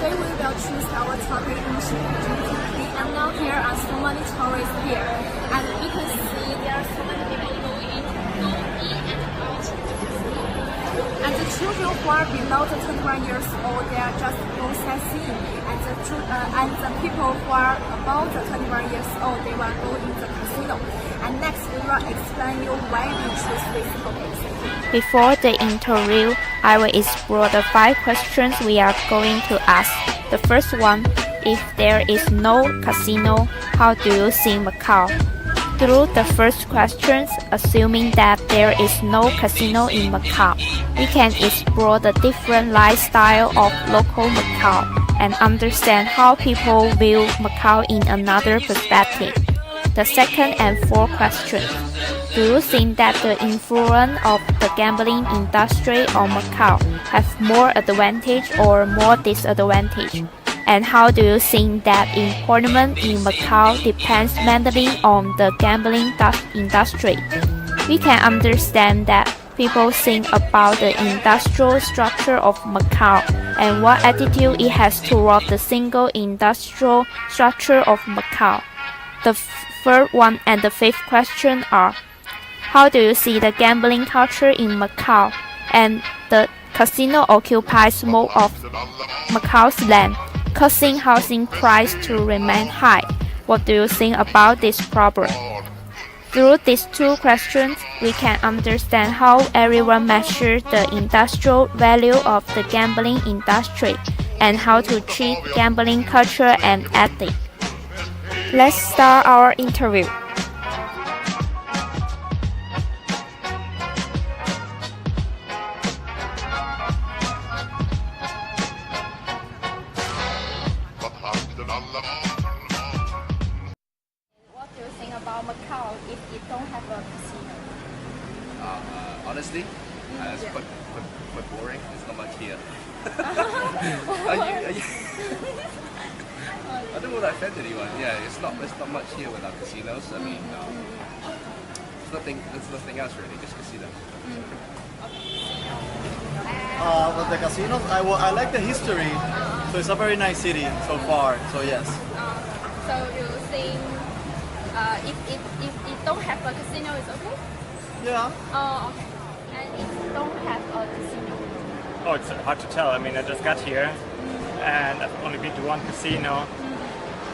today we will choose our topic in and now here are so many tourists here. And you can see there are so many people going and out. And the children who are below the 21 years old, they are just go sightseeing. And the people who are above the 21 years old, they will go in the casino. And next we will explain you why we choose this topic. Before the interview, I will explore the 5 questions we are going to ask. The first one, if there is no casino, how do you see Macau? Through the first questions, assuming that there is no casino in Macau, we can explore the different lifestyle of local Macau and understand how people view Macau in another perspective. The second and fourth question, do you think that the influence of the gambling industry on Macau have more advantage or more disadvantage? And how do you think that employment in Macau depends mainly on the gambling industry? We can understand that people think about the industrial structure of Macau and what attitude it has toward the single industrial structure of Macau. The third one and the fifth question are, how do you see the gambling culture in Macau? And the casino occupies most of Macau's land, causing housing price to remain high. What do you think about this problem? Through these 2 questions, we can understand how everyone measures the industrial value of the gambling industry and how to treat gambling culture and ethics. Let's start our interview. What do you think about Macau if it don't have a casino? Honestly, it's quite boring. There's not much here. I don't want to offend anyone. Yeah, it's not much here without casinos. I mean, there's nothing else really, just casinos. With the casinos, I like the history. So it's a very nice city so far. So yes. So you think if it don't have a casino, it's okay? Yeah. Oh, okay. And if don't have a casino? Oh, it's hard to tell. I mean, I just got here and I've only been to one casino.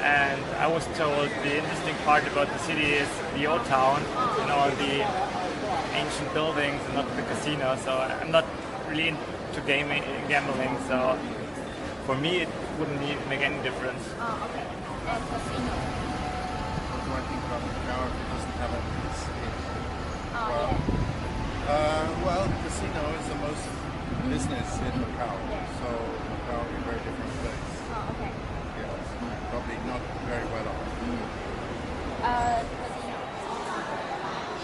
And I was told the interesting part about the city is the old town and all the ancient buildings and not the casino. So I'm not really into gambling. So for me, it wouldn't make any difference. Oh, okay. And casino? What do I think about Macau if it doesn't have a casino? Well, the casino is the most business in Macau. So Macau is a very different place. Oh, okay. Probably not very well off. Casino.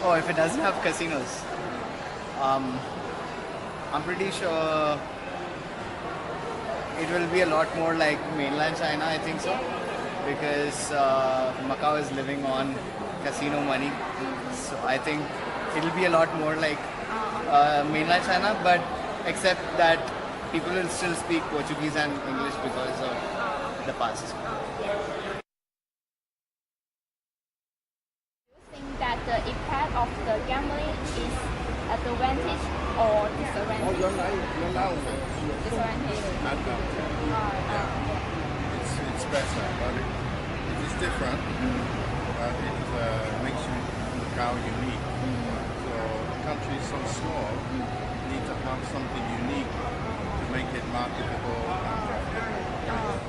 Oh, if it doesn't have casinos, I'm pretty sure it will be a lot more like mainland China. I think so, because Macau is living on casino money. So I think it'll be a lot more like mainland China, but except that people will still speak Portuguese and English because of the past. Do you think that the impact of the gambling is advantage or disadvantage? Disadvantage. It's better, but it is different. But it makes Macau unique. So the country is so small, you need to have something unique to make it marketable and profitable.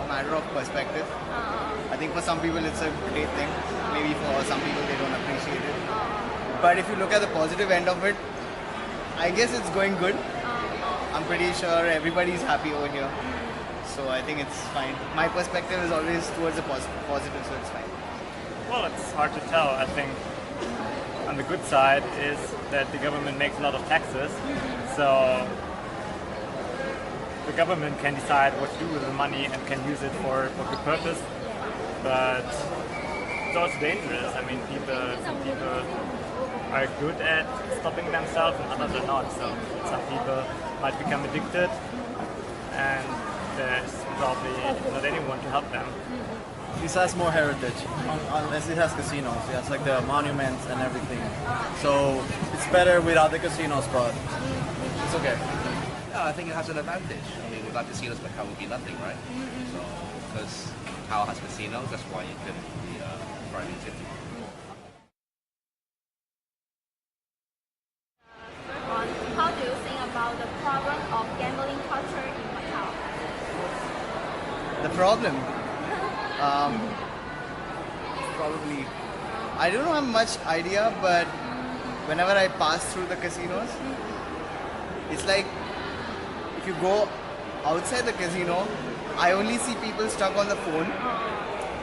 A matter of perspective. I think for some people it's a great thing. Maybe for some people they don't appreciate it. But if you look at the positive end of it, I guess it's going good. I'm pretty sure everybody's happy over here. So I think it's fine. My perspective is always towards the positive, so it's fine. Well, it's hard to tell. I think on the good side is that the government makes a lot of taxes. So the government can decide what to do with the money and can use it for good purpose. But it's also dangerous. I mean, some people are good at stopping themselves and others are not. So some people might become addicted, and there's probably not anyone to help them. This has more heritage, unless it has casinos. It has like the monuments and everything. So it's better without the casinos, but it's okay. Yeah, I think it has an advantage. I mean, without casinos, Macau would be nothing, right? So, because Macau has casinos, that's why you can be a thriving city. How do you think about the problem of gambling culture in Macau? The problem, probably, I don't have much idea, but whenever I pass through the casinos, it's like if you go outside the casino, I only see people stuck on the phone.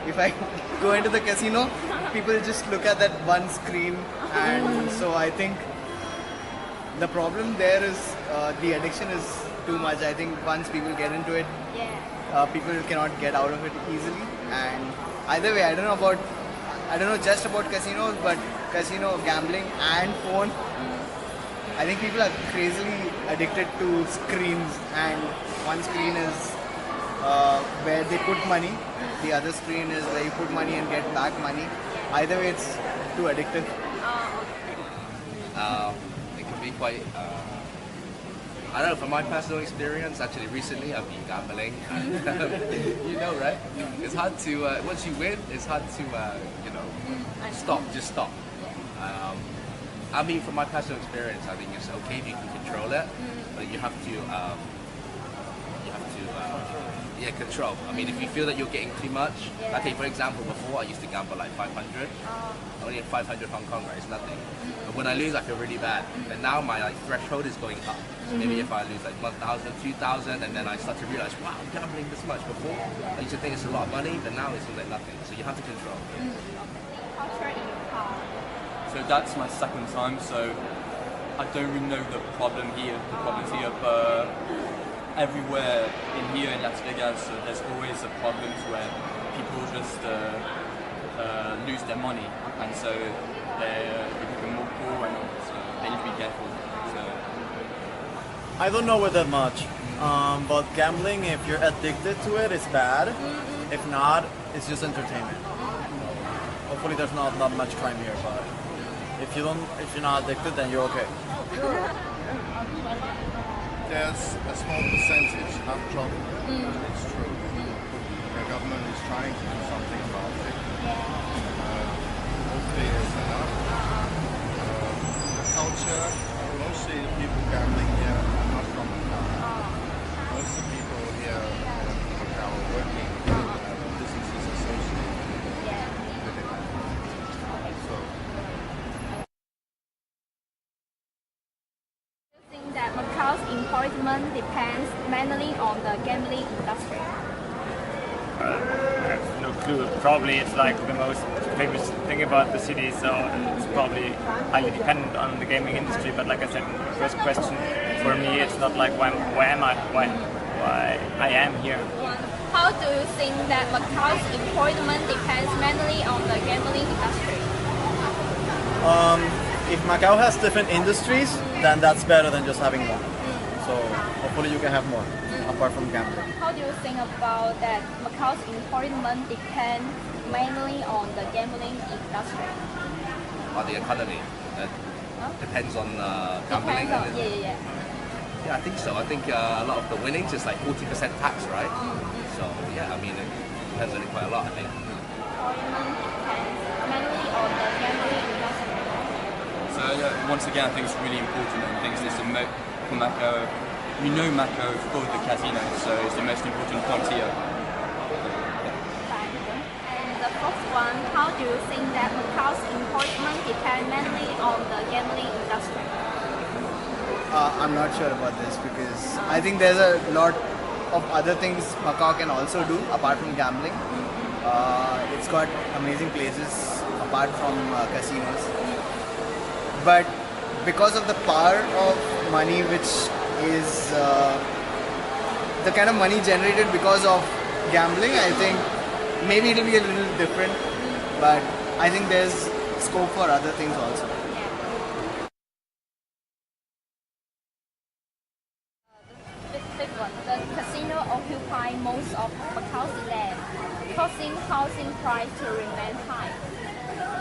If I go into the casino, people just look at that one screen, and so I think the problem there is the addiction is too much. I think once people get into it, people cannot get out of it easily. And either way, I don't know just about casinos, but casino, gambling, and phone. I think people are crazily addicted to screens, and one screen is where they put money, the other screen is where you put money and get back money. Either way, it's too addictive. It can be quite. I don't know. From my personal experience, actually, recently I've been gambling. You know, right? It's hard to once you win, it's hard to stop. Just stop. I mean, from my personal experience, I think it's okay if you can control it, but you have to control. I mean, if you feel that you're getting too much, okay, for example, before I used to gamble like 500, only 500 Hong Kong, right? It's nothing. But when I lose, I feel really bad. And now my threshold is going up. So maybe if I lose like 1,000, 2,000, and then I start to realize, wow, I'm gambling this much. Before, I used to think it's a lot of money, but now it's like nothing. So you have to control. So that's my second time, so I don't really know the problems here, but everywhere in here in Las Vegas, there's always problems where people just lose their money, and so they become more poor, and so they need to be careful. So I don't know it that much, but gambling, if you're addicted to it, it's bad. If not, it's just entertainment. Hopefully there's not much crime here, but if you're not addicted, then you're okay. There's a small percentage have trouble. It's true. The government is trying to do something about it. Hopefully it's enough. The culture, mostly the people gambling here are not from Macau. Most of the people here in Macau are working businesses associated with it. So. That Macau's employment depends mainly on the gambling industry. I have no clue. Probably it's like the most famous thing about the city, so it's probably highly dependent on the gaming industry. But like I said in the first question, for me it's not like why am I am here. How do you think that Macau's employment depends mainly on the gambling industry? If Macau has different industries, then that's better than just having one. So hopefully you can have more, apart from gambling. How do you think about that Macau's employment depends mainly on the gambling industry? Or the economy that depends on gambling. Depends on, Yeah, I think so. I think a lot of the winnings is like 40% tax, right? So yeah, I mean it depends on it quite a lot, I think. Employment depends mainly on the gambling industry. So once again, I think it's really important, and I think it's for Macau. We know Macau for the casinos, so it's the most important point here. And the fourth one, how do you think that Macau's employment depends mainly on the gambling industry? I'm not sure about this because I think there's a lot of other things Macau can also do apart from gambling. It's got amazing places apart from casinos. But because of the power of money, which is the kind of money generated because of gambling, I think maybe it'll be a little different, but I think there's scope for other things also. The fifth one, the casino occupy most most of Macau's land, causing housing price to remain high.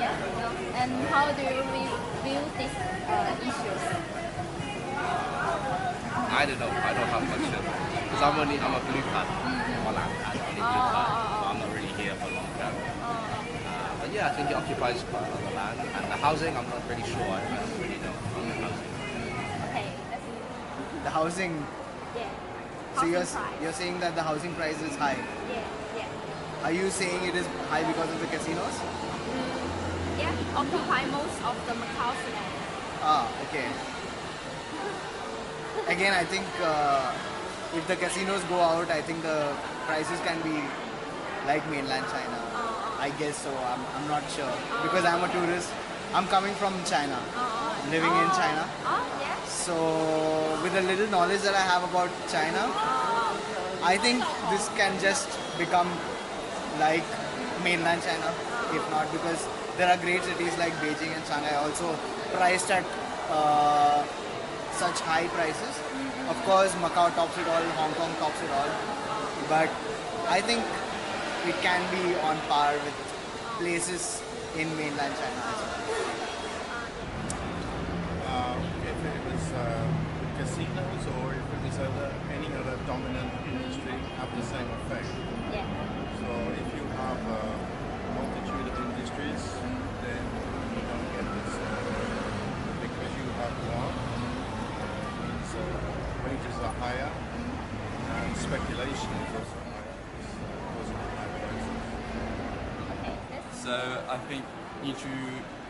Yeah. And how do you view these issues? I don't know. I don't have much because I'm a blue card. Well, I'm only blue card. So I'm not really here for long term. But yeah, I think it occupies quite a lot of land. And the housing, I'm not really sure. I don't really know about the housing. Okay, that's it. The housing. Yeah. So Housing price. you're saying that the housing price is high. Yeah. Are you saying it is high because of the casinos? Yeah, occupy most of the Macau's land. Ah, okay. Again, I think if the casinos go out, I think the prices can be like mainland China. I guess so. I'm not sure because I'm a tourist. I'm coming from China, living in China. Yeah. So with the little knowledge that I have about China, I think this can just become like mainland China, if not, because there are great cities like Beijing and Shanghai also priced at such high prices. Of course, Macau tops it all, Hong Kong tops it all, but I think it can be on par with places in mainland China as well. If it was casinos or if it was any other dominant industry, have the same effect. Yeah. So if you have a multitude of industries, then you don't get this because you have one. Means wages are higher and speculation is also higher. Causing high prices. So I think you need to,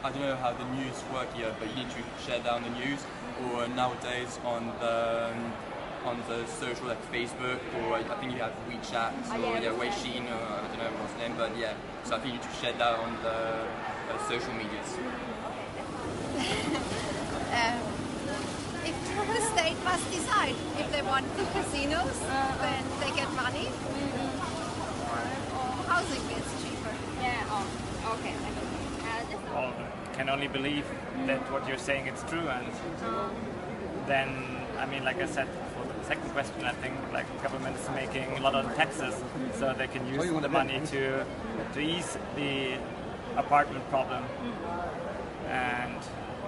I don't know how the news work here, but you need to share down the news, or nowadays on the social like Facebook, or I think you have WeChat or Weixin, or I don't know what's the name, but yeah. So I think you need to share that on the social medias. If the state must decide if they want the casinos, then they get money, or housing gets cheaper. Yeah. Okay. Well, can only believe that what you're saying is true, and then I mean, like I said, for the second question, I think like the government is making a lot of taxes, so they can use the money to ease the apartment problem, and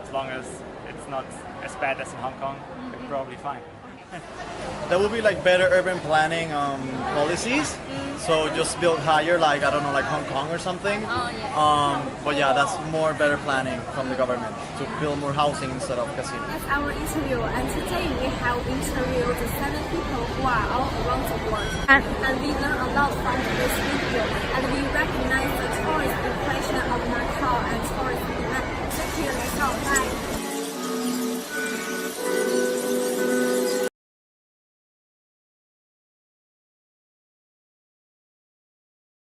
as long as it's not as bad as in Hong Kong, we're probably fine. There will be like better urban planning policies. So just build higher, like I don't know, like Hong Kong or something. But yeah, that's more better planning from the government to build more housing instead of casinos. That's our interview, and today we have interviewed 7 people who are all around the world. And we learn a lot from this video, and we recognize the tourist impression